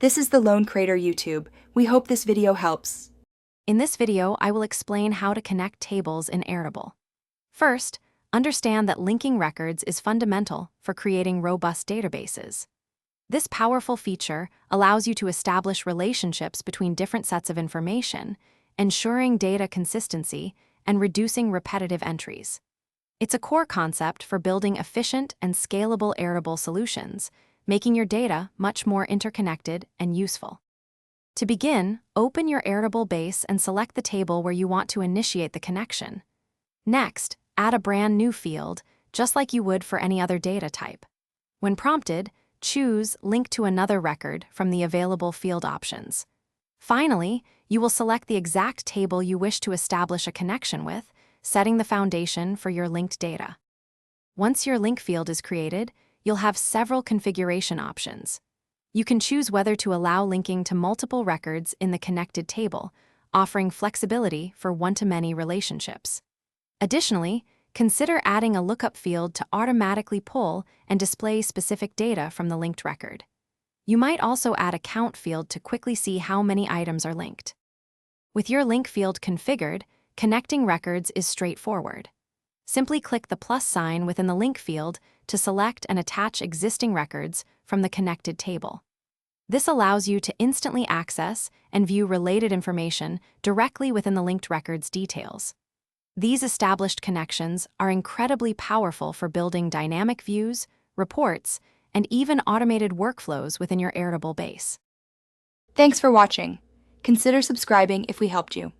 This is the Lone Crater YouTube. We hope this video helps. In this video, I will explain how to connect tables in Airtable. First, understand that linking records is fundamental for creating robust databases. This powerful feature allows you to establish relationships between different sets of information, ensuring data consistency and reducing repetitive entries. It's a core concept for building efficient and scalable Airtable solutions, making your data much more interconnected and useful. To begin, open your Airtable base and select the table where you want to initiate the connection. Next, add a brand new field, just like you would for any other data type. When prompted, choose Link to another record from the available field options. Finally, you will select the exact table you wish to establish a connection with, setting the foundation for your linked data. Once your link field is created, you'll have several configuration options. You can choose whether to allow linking to multiple records in the connected table, offering flexibility for one-to-many relationships. Additionally, consider adding a lookup field to automatically pull and display specific data from the linked record. You might also add a count field to quickly see how many items are linked. With your link field configured, connecting records is straightforward. Simply click the plus sign within the link field to select and attach existing records from the connected table. This allows you to instantly access and view related information directly within the linked record's details. These established connections are incredibly powerful for building dynamic views, reports, and even automated workflows within your Airtable base. Thanks for watching. Consider subscribing if we helped you.